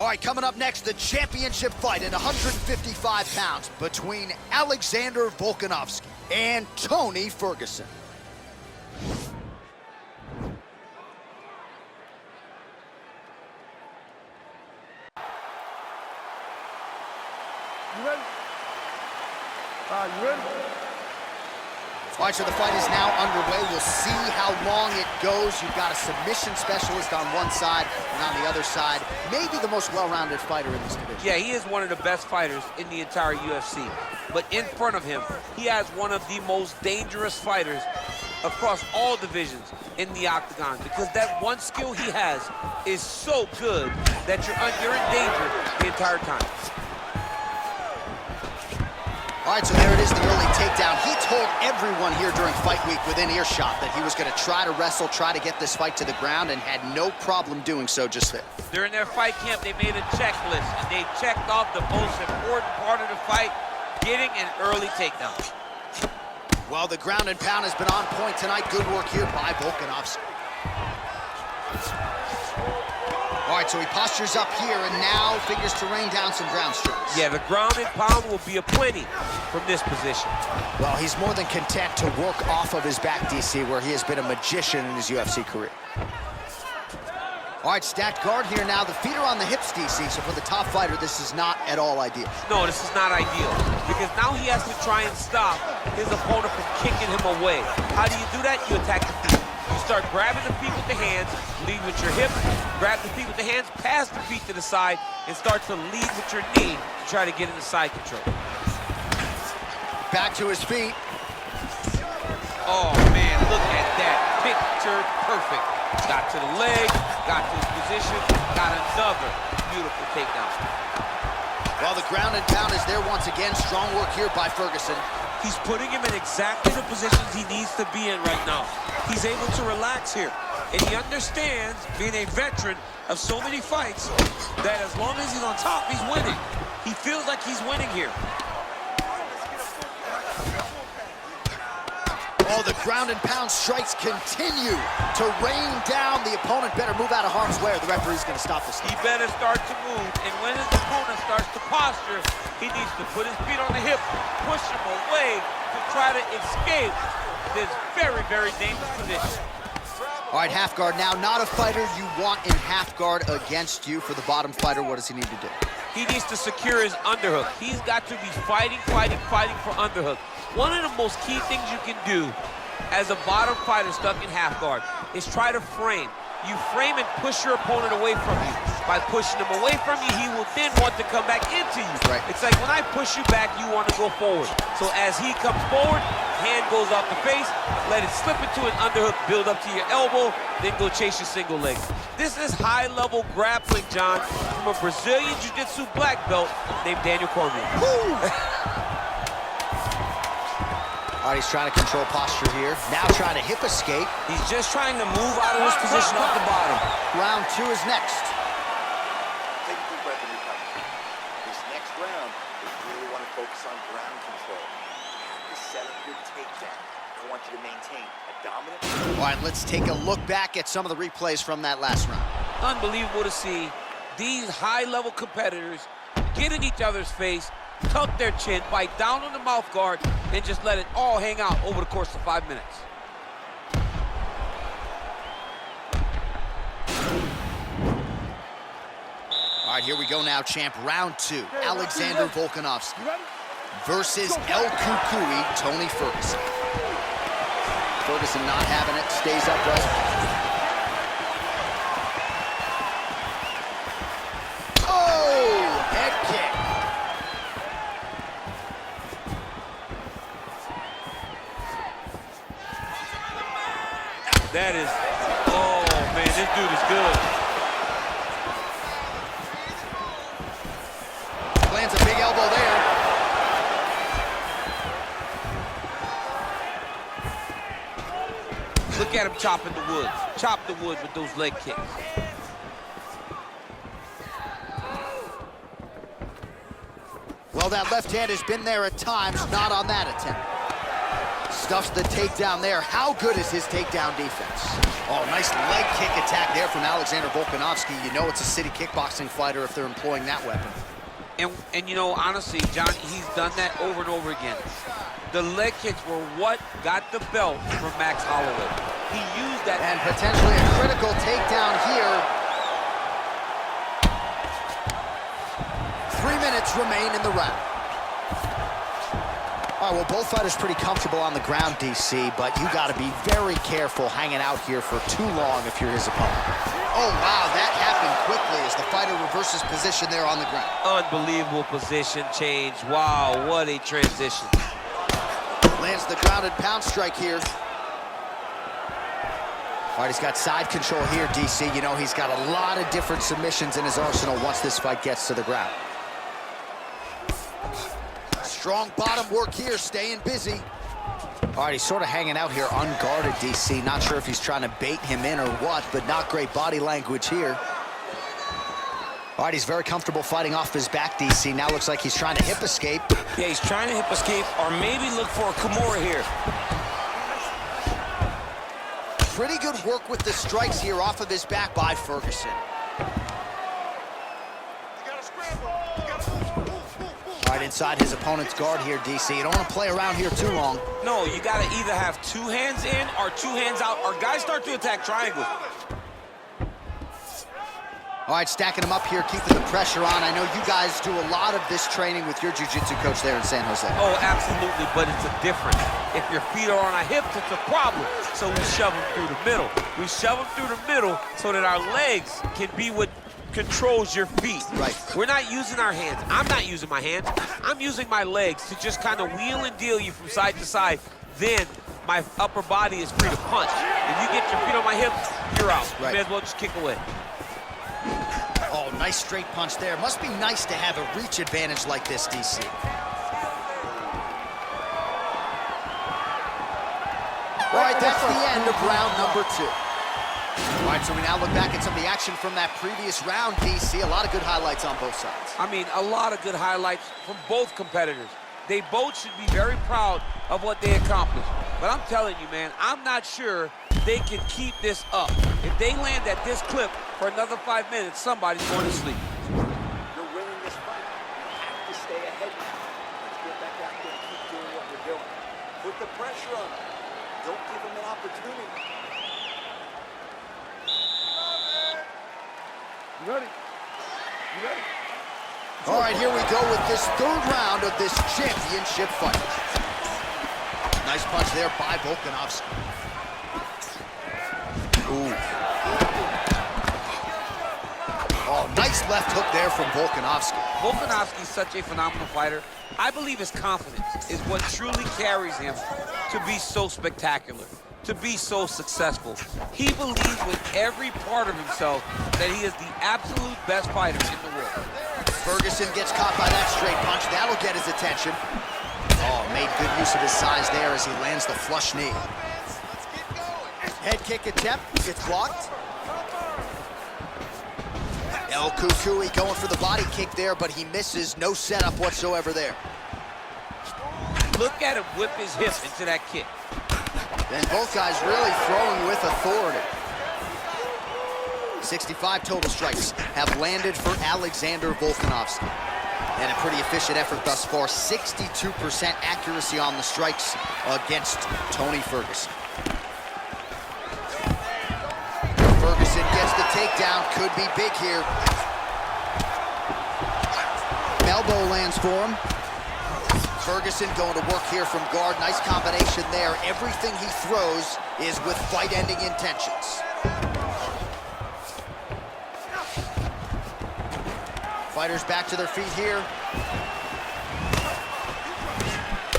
All right, coming up next, the championship fight at 155 pounds between Alexander Volkanovski and Tony Ferguson. You ready? You ready? All right, so the fight is now underway. We'll see how long it goes. You've got a submission specialist on one side, and on the other side, maybe the most well-rounded fighter in this division. Yeah, he is one of the best fighters in the entire UFC. But in front of him, he has one of the most dangerous fighters across all divisions in the octagon, because that one skill he has is so good that you're in danger the entire time. All right, so there it is, the early takedown. He told everyone here during fight week within earshot that he was going to try to wrestle, try to get this fight to the ground, and had no problem doing so just there. During their fight camp, they made a checklist, and they checked off the most important part of the fight, getting an early takedown. Well, the ground and pound has been on point tonight. Good work here by Volkanovski. All right, so he postures up here and now figures to rain down some ground strikes. Yeah, the ground and pound will be aplenty from this position. Well, he's more than content to work off of his back, DC, where he has been a magician in his UFC career. All right, stacked guard here now. The feet are on the hips, DC, so for the top fighter, this is not at all ideal. No, this is not ideal, because now he has to try and stop his opponent from kicking him away. How do you do that? You attack the feet. You start grabbing the feet with the hands, lead with your hip, grab the feet with the hands, pass the feet to the side, and start to lead with your knee to try to get into side control. Back to his feet. Oh, man, look at that. Picture perfect. Got to the leg, got to his position, got another beautiful takedown. Well, the ground and pound is there once again. Strong work here by Ferguson. He's putting him in exactly the positions he needs to be in right now. He's able to relax here. And he understands, being a veteran of so many fights, that as long as he's on top, he's winning. He feels like he's winning here. Oh, the ground and pound strikes continue to rain down. The opponent better move out of harm's way or the referee's going to stop this. He better start to move, and when his opponent starts to posture, he needs to put his feet on the hip, push him away to try to escape this very, very dangerous position. All right, half guard now. Not a fighter you want in half guard against you. For the bottom fighter, what does he need to do? He needs to secure his underhook. He's got to be fighting for underhook. One of the most key things you can do as a bottom fighter stuck in half guard is try to frame. You frame and push your opponent away from you. By pushing him away from you, he will then want to come back into you. Right. It's like when I push you back, you want to go forward. So as he comes forward, hand goes off the face, let it slip into an underhook, build up to your elbow, then go chase your single leg. This is high-level grappling, John, from a Brazilian Jiu-Jitsu black belt named Daniel Cormier. All right, he's trying to control posture here. Now trying to hip escape. He's just trying to move out of his position off the bottom. Round two is next. Take a deep breath in your country. This next round, we really want to focus on ground control. You have to set up your takedown. I want you to maintain a dominant... All right, let's take a look back at some of the replays from that last round. Unbelievable to see these high-level competitors get in each other's face, tuck their chin, bite down on the mouth guard, and just let it all hang out over the course of 5 minutes. All right, here we go now, champ. Round two. Alexander Volkanovski versus El Cucuy, Tony Ferguson. Ferguson not having it, stays upright. Oh, head kick. That is, oh man, this dude is good. Lands a big elbow there. Look at him chopping the wood. Chop the wood with those leg kicks. Well, that left hand has been there at times, not on that attempt. Stuffs the takedown there. How good is his takedown defense? Oh, nice leg kick attack there from Alexander Volkanovski. You know it's a city kickboxing fighter if they're employing that weapon. And you know, honestly, John, he's done that over and over again. The leg kicks were what got the belt from Max Holloway. He used that. And potentially a critical takedown here. 3 minutes remain in the round. All right, well, both fighters pretty comfortable on the ground, DC, but you got to be very careful hanging out here for too long if you're his opponent. Oh, wow, that happened quickly as the fighter reverses position there on the ground. Unbelievable position change. Wow, what a transition. Lands the grounded pound strike here. All right, he's got side control here, DC. You know, he's got a lot of different submissions in his arsenal once this fight gets to the ground. Strong bottom work here, staying busy. All right, he's sort of hanging out here unguarded, DC. Not sure if he's trying to bait him in or what, but not great body language here. All right, he's very comfortable fighting off his back, DC. Now looks like he's trying to hip escape. Yeah, he's trying to hip escape or maybe look for a Kimura here. Pretty good work with the strikes here off of his back by Ferguson. All right, inside his opponent's guard here, DC. You don't want to play around here too long. No, you got to either have 2 hands in or 2 hands out, or guys start to attack triangles. All right, stacking him up here, keeping the pressure on. I know you guys do a lot of this training with your jiu-jitsu coach there in San Jose. Oh, absolutely, but it's a difference. If your feet are on our hips, it's a problem. So we shove them through the middle. We shove them through the middle so that our legs can be what controls your feet. Right. We're not using our hands. I'm not using my hands. I'm using my legs to just kind of wheel and deal you from side to side. Then my upper body is free to punch. If you get your feet on my hips, you're out. Right. You may as well just kick away. Oh, nice straight punch there. Must be nice to have a reach advantage like this, DC. All right, that's the end of round number 2. All right, so we now look back at some of the action from that previous round, DC. A lot of good highlights on both sides. I mean, a lot of good highlights from both competitors. They both should be very proud of what they accomplished. But I'm telling you, man, I'm not sure they can keep this up. If they land at this clip for another 5 minutes, somebody's going to sleep. You're winning this fight. You have to stay ahead now. Let's get back out there and keep doing what we're doing. Put the pressure on them. Don't give them an opportunity. You ready? You ready? All right, here we go with this 3rd round of this championship fight. Nice punch there by Volkanovski. Ooh. Oh, nice left hook there from Volkanovski. Volkanovski's such a phenomenal fighter. I believe his confidence is what truly carries him to be so spectacular, to be so successful. He believes with every part of himself that he is the absolute best fighter in the world. Ferguson gets caught by that straight punch. That'll get his attention. Oh, made good use of his size there as he lands the flush knee. Head kick attempt, it's blocked. El Kukui going for the body kick there, but he misses. No setup whatsoever there. Look at him whip his hip into that kick. And both guys really throwing with authority. 65 total strikes have landed for Alexander Volkanovski. And a pretty efficient effort thus far. 62% accuracy on the strikes against Tony Ferguson. Ferguson gets the takedown. Could be big here. Elbow lands for him. Ferguson going to work here from guard. Nice combination there. Everything he throws is with fight-ending intentions. Fighters back to their feet here.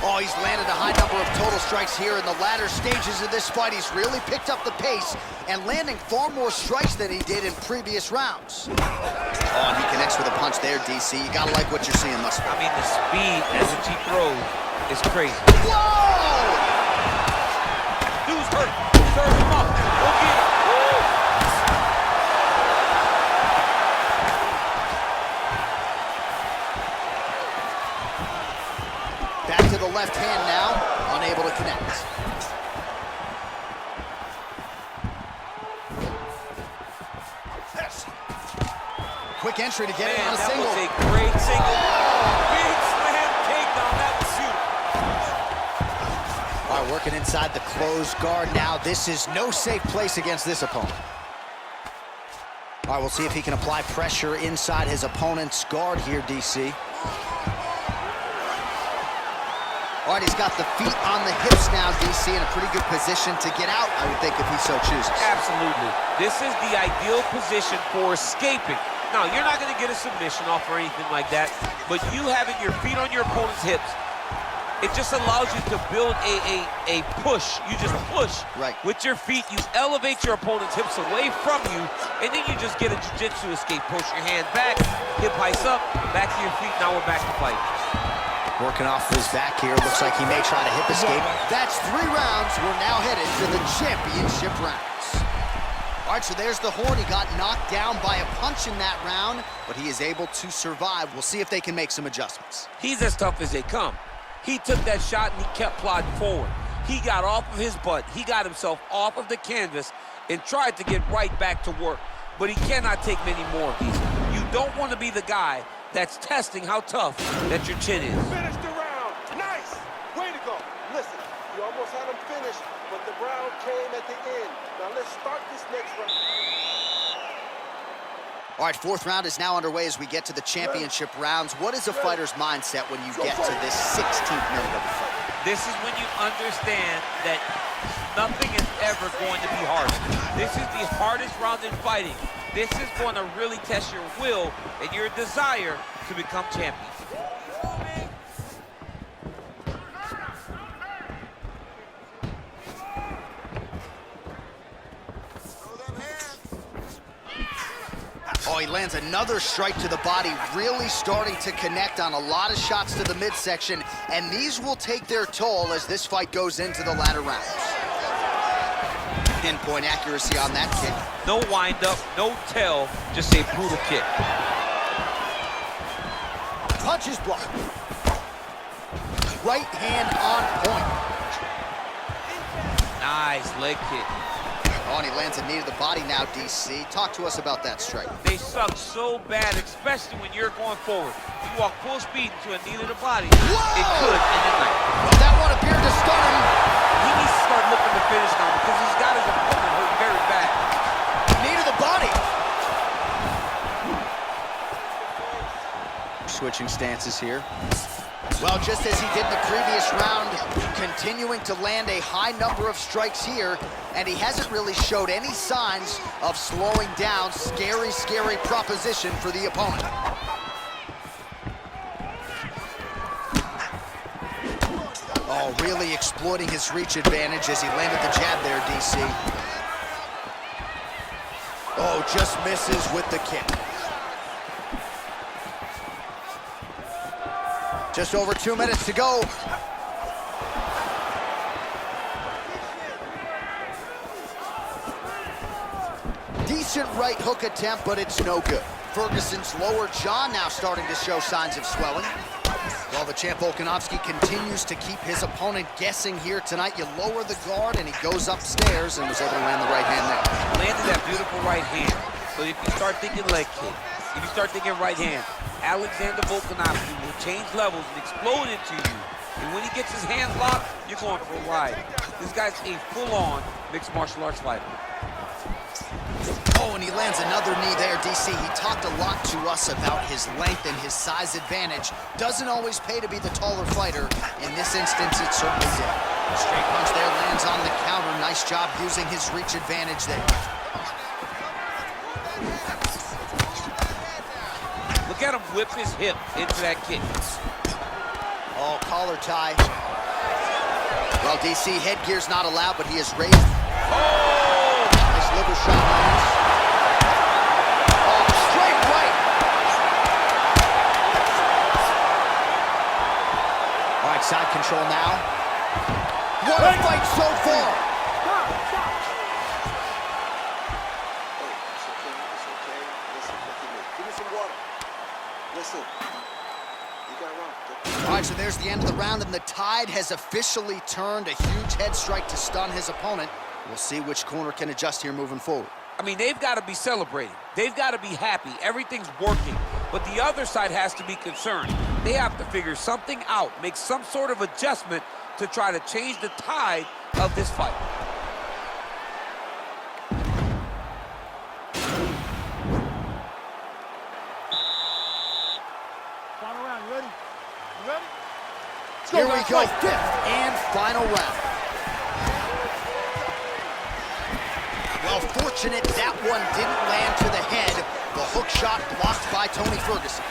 Oh, he's landed a high number of total strikes here in the latter stages of this fight. He's really picked up the pace and landing far more strikes than he did in previous rounds. Oh, and he connects with a punch there, DC. You gotta like what you're seeing thus far. I mean, the speed at which he throws is crazy. Whoa! Dude's hurt. Serve him up. Go get him. Back to the left hand now. unable to connect. Quick entry to get it on a single. That was a great single. Big slam takedown. That was huge. All right, working inside the closed guard now. This is no safe place against this opponent. All right, we'll see if he can apply pressure inside his opponent's guard here, DC. All right, he's got the feet on the hips now, DC, in a pretty good position to get out, I would think, if he so chooses. Absolutely. This is the ideal position for escaping. Now, you're not going to get a submission off or anything like that, but you having your feet on your opponent's hips, it just allows you to build a push. You just push with your feet. You elevate your opponent's hips away from you, and then you just get a jiu-jitsu escape. Push your hand back, hip heights up, back to your feet. Now we're back to fight. Working off his back here. Looks like he may try to hip escape. That's 3 rounds. We're now headed to the championship rounds. All right, so there's the horn. He got knocked down by a punch in that round, but he is able to survive. We'll see if they can make some adjustments. He's as tough as they come. He took that shot and he kept plodding forward. He got off of his butt. He got himself off of the canvas and tried to get right back to work. But he cannot take many more of these. You don't want to be the guy that's testing how tough that your chin is. Finish the round. Nice. Way to go. Listen, you almost had him finished, but the round came at the end. Now let's start this next round. All right, 4th round is now underway as we get to the championship rounds. What is a fighter's mindset when you get to this 16th minute of the fight? This is when you understand that nothing is ever going to be hard. This is the hardest round in fighting. This is going to really test your will and your desire to become champion. Oh, he lands another strike to the body, really starting to connect on a lot of shots to the midsection, and these will take their toll as this fight goes into the latter rounds. Pinpoint accuracy on that kick. No wind-up, no tell, just a brutal kick. Punches blocked. Right hand on point. Nice leg kick. Oh, and he lands a knee to the body now, DC. Talk to us about that strike. They suck so bad, especially when you're going forward. You walk full speed into a knee to the body. Whoa! It could end the night. Well, that one appeared to stun him. He needs to start looking to finish now because he's got his opponent hurt very bad. Knee to the body. Switching stances here. Well, just as he did in the previous round, continuing to land a high number of strikes here, and he hasn't really showed any signs of slowing down. Scary, scary proposition for the opponent. Oh, really exploiting his reach advantage as he landed the jab there, DC. Oh, just misses with the kick. Just over 2 minutes to go. Decent right hook attempt, but it's no good. Ferguson's lower jaw now starting to show signs of swelling. While the champ Volkanovski continues to keep his opponent guessing here tonight, you lower the guard and he goes upstairs and was able to land the right hand there. Landed that beautiful right hand. So if you start thinking leg kick, if you start thinking right hand, Alexander Volkanovski will change levels and explode into you. And when he gets his hands locked, you're going for a ride. This guy's a full-on mixed martial arts fighter. Oh, and he lands another knee there, DC. He talked a lot to us about his length and his size advantage. Doesn't always pay to be the taller fighter. In this instance, it certainly did. Straight punch there, lands on the counter. Nice job using his reach advantage there. Look at him whip his hip into that kick. Oh, collar tie. Well, DC, headgear's not allowed, but he is raised. Oh! Nice liver shot lands. Oh, straight right. All right, side control now. What a fight so far. Listen, give me some water. Listen, you got wrong. All right, so there's the end of the round, and the tide has officially turned. A huge head strike to stun his opponent. We'll see which corner can adjust here moving forward. I mean, they've got to be celebrating. They've got to be happy. Everything's working. But the other side has to be concerned. They have to figure something out, make some sort of adjustment to try to change the tide of this fight. Final round, you ready? You ready? Here we go, fifth and final round. Well, fortunate that one didn't land to the head. The hook shot blocked by Tony Ferguson.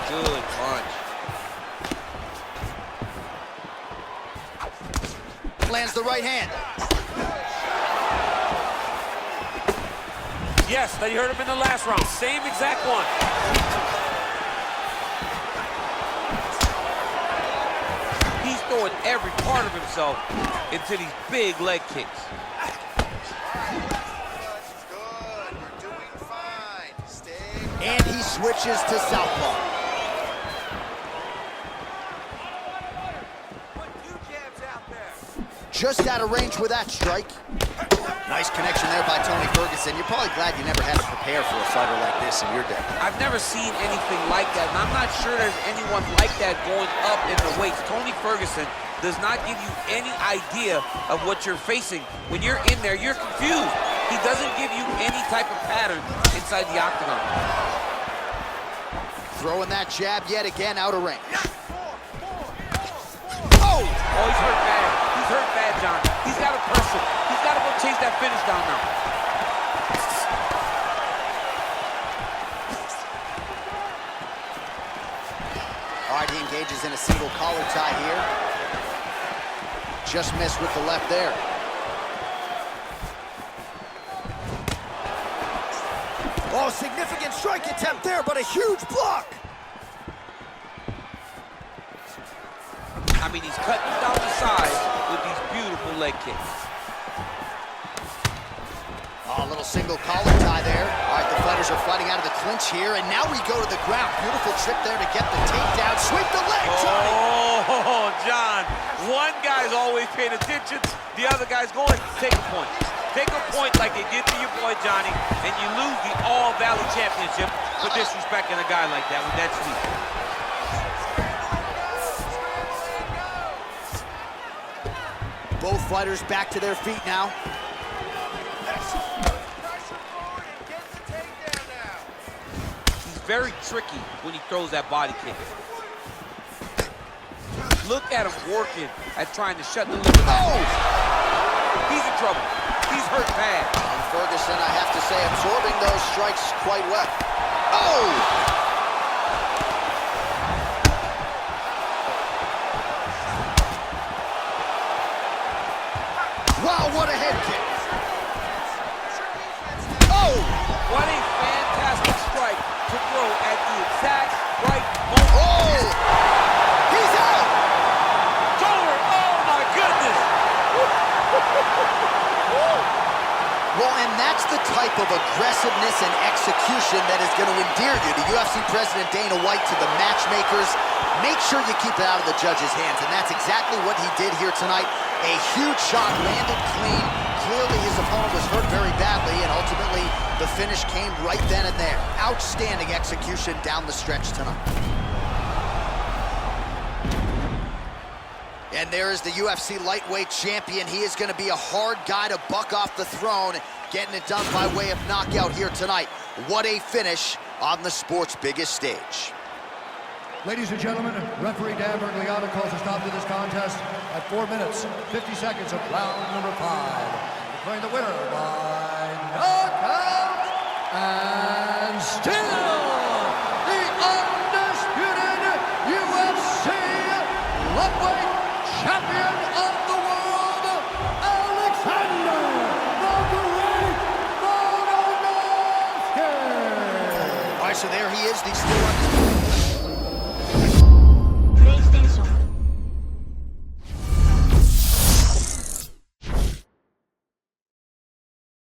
Good punch. Lands the right hand. Yes, they heard him in the last round. Same exact one. He's throwing every part of himself into these big leg kicks. And he switches to southpaw. Just out of range with that strike. Nice connection there by Tony Ferguson. You're probably glad you never had to prepare for a fighter like this in your day. I've never seen anything like that, and I'm not sure there's anyone like that going up in the weights. Tony Ferguson does not give you any idea of what you're facing. When you're in there, you're confused. He doesn't give you any type of pattern inside the octagon. Throwing that jab yet again out of range. Oh, he's hurt bad. He's hurt bad, John. He's got to press him. He's got to go chase that finish down now. All right, he engages in a single collar tie here. Just missed with the left there. Oh, significant strike attempt there, but a huge block. I mean, he's cutting down the side with these beautiful leg kicks. Oh, a little single collar tie there. All right, the fighters are fighting out of the clinch here, and now we go to the ground. Beautiful trip there to get the takedown. Sweep the leg, Johnny! Oh, John. One guy's always paying attention. The other guy's going, take a point. Take a point like they did to your boy, Johnny, and you lose the All-Valley Championship for disrespecting a guy like that with that sweep. Both fighters back to their feet now. He's very tricky when he throws that body kick. Look at him working at trying to shut the lip of that. Oh! He's in trouble. He's hurt bad. And Ferguson, I have to say, absorbing those strikes quite well. Oh! Wow, what a head kick. Oh! What a fantastic strike to throw at the exact right moment. Oh! He's out! It's over. Oh, my goodness. Well, and that's the type of aggressiveness and execution that is going to endear you to UFC President Dana White, to the matchmakers. Make sure you keep it out of the judge's hands, and that's exactly what he did here tonight. A huge shot landed clean. Clearly his opponent was hurt very badly, and ultimately the finish came right then and there. Outstanding execution down the stretch tonight. And there is the UFC lightweight champion. He is going to be a hard guy to buck off the throne, getting it done by way of knockout here tonight. What a finish on the sport's biggest stage. Ladies and gentlemen, referee Dan Bergliano calls a stop to this contest at 4 minutes, 50 seconds of round number 5. Declaring the winner by knockout and still the undisputed UFC lightweight champion of the world, Alexander the Great Volkanovski. All right, so there he is, the still undisputed